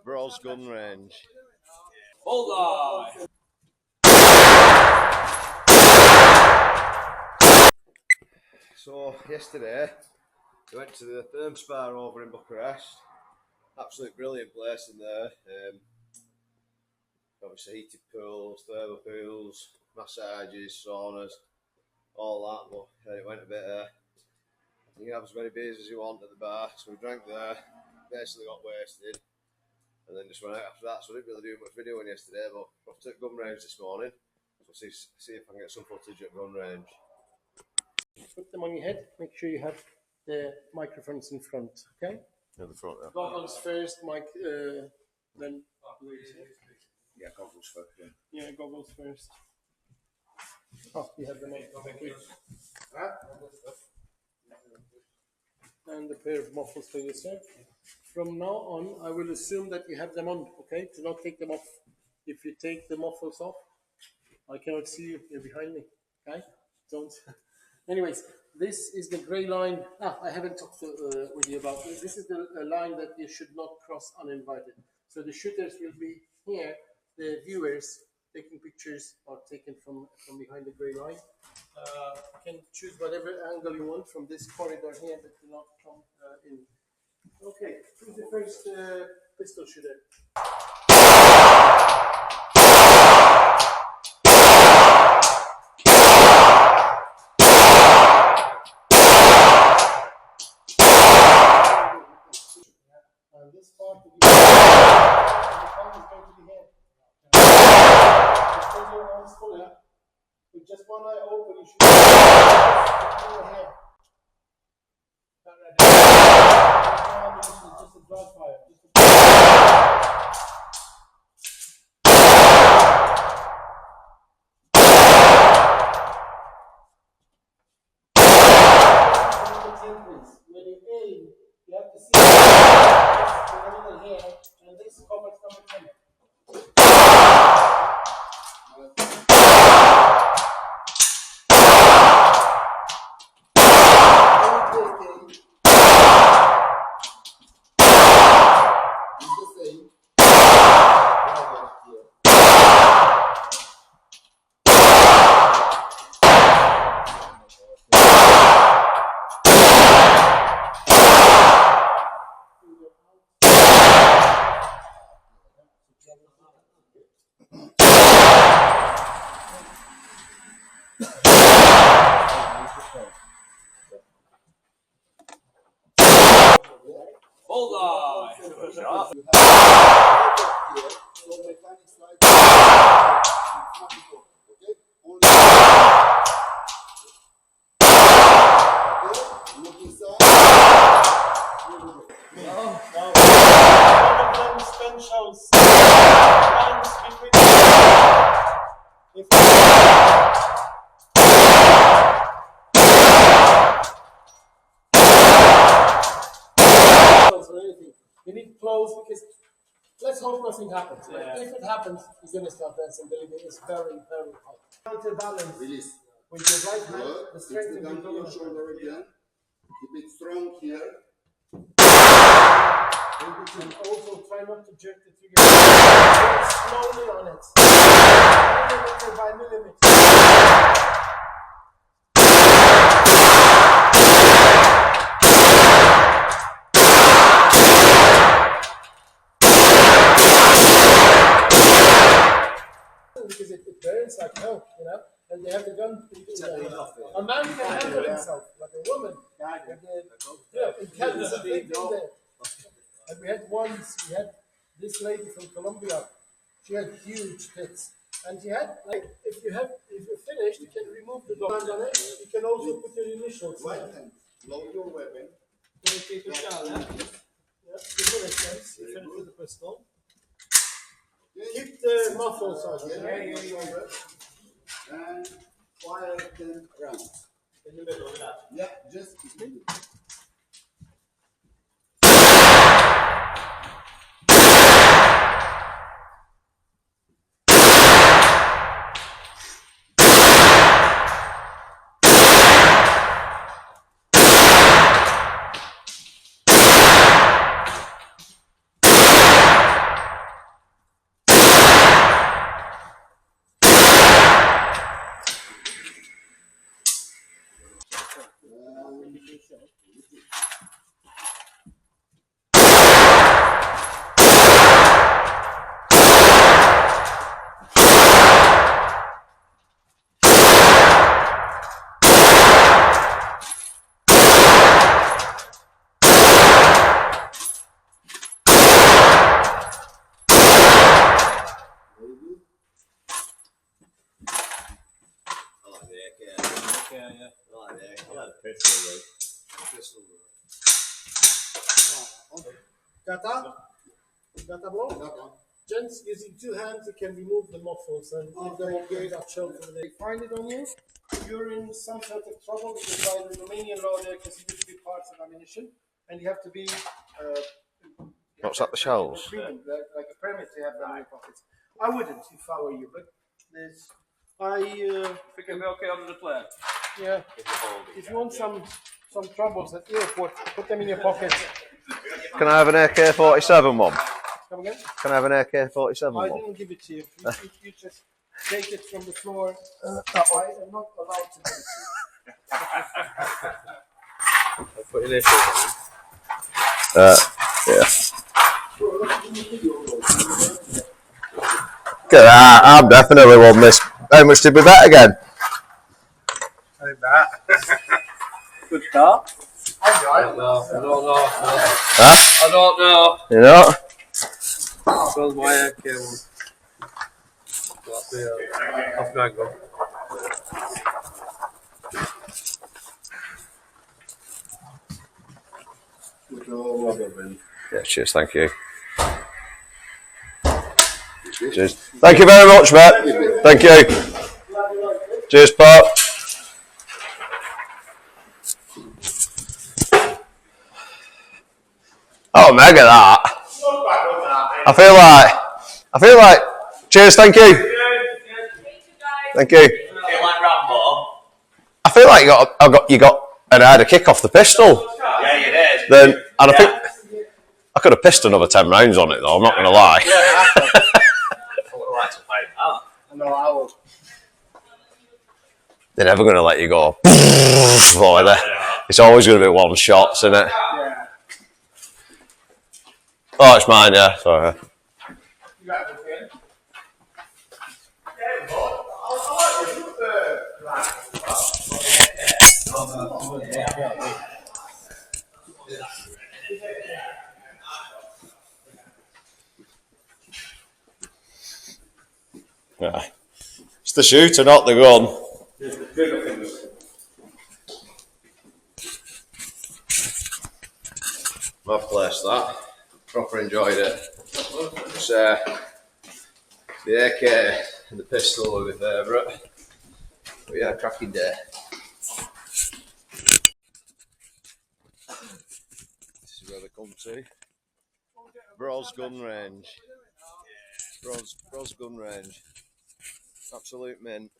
Broz gun range. Hold on. So yesterday we went to the therm spa over in Bucharest. Absolutely brilliant place in there. Obviously heated pools, thermal pools, massages, saunas, all that. But it went a bit. You can have as many beers as you want at the bar. So we drank there, basically got wasted, and then just went out after that. So I didn't really do much videoing yesterday, but I took gun range this morning. So see if I can get some footage at gun range. Put them on your head. Make sure you have the microphones in front. Okay. At the front there. Goggles first, mic. Then. Yeah, goggles first. Yeah, goggles first. Oh, you have the mic. Thank you. And a pair of muffles for yourself. From now on, I will assume that you have them on. Okay. Do not take them off. If you take the muffles off, I cannot see you. You're behind me. Okay. Don't. Anyways, this is the grey line. I haven't talked with you about this. This is the line that you should not cross uninvited. So the shooters will be here. The viewers taking pictures are taken from behind the grey line. You can choose whatever angle you want from this corridor here that do not come in. Okay, who's the first pistol shooter? And this part will be the part is going to be here. Just your arms fully. With just one eye open, you should be over here. Not ready. Just a dry fire. When you aim, you have to see this phenomenon here, and this covers number 10. Hold on. You need clothes because let's hope nothing happens. Yeah. If it happens, you're going to start dancing. Believe me, it's very, very hot. Counterbalance. Release. With your right hand, the strength of the gun shoulder again. Keep it strong here. And also try not to jerk the trigger. Slowly on it. Millimeter by millimeter. Because it burns like hell, you know, and they have the gun. A man can handle himself, like a woman. It carries a big thing there. And we had this lady from Colombia. She had huge tits, and she had if you're finished, you can remove the gun on it. You can also put your initials. Right hand, load your weapon. The bullet sense. You finish with the pistol. Keep the muffles on. And fire them around. Yeah, just keep it. pistol. Gata? Gata bro? Gents, using 2 hands, you can remove the muffles and leave them okay that shelf over there. They find it on you. If you're in some sort of trouble, because by the Romanian law, they're considered to be parts of ammunition, and you have to be. What's that, the shells? Like a permit to have them in your pockets. I wouldn't if I were you, but there's. Think it'll be okay under the plate. Yeah. If you want some troubles at the airport, put them in your pocket. Can I have an AK-47 one? Come again? Can I have an AK-47 I one? didn't give it to you. You just take it from the floor. I am not allowed to give it to you. Put it in Yeah. Good. I'm definitely won this. How much did we bet again? Good start. I don't know. Huh? I don't know. You know? Smells my AK one. That's the off handgun. Yeah, cheers, thank you. Cheers. Thank you very much, mate. Thank you. Cheers, Pat. Oh, mega that. I feel like. Cheers, thank you. Thank you. I feel like you got an harder kick off the pistol. Yeah, you did. Then, and I think I could have pissed another 10 rounds on it though. I'm not going to lie. No, I will. They're never going to let you go. It's always going to be one shots, isn't it? Yeah. Oh, it's mine, yeah. Sorry. You got it, okay? Yeah. It's the shooter, not the gun. I've placed that. Proper enjoyed it. It's, the AK and the pistol were my favourite. But yeah, cracking day. This is where they come to. Broz gun range. Broz gun range. Absolute mint.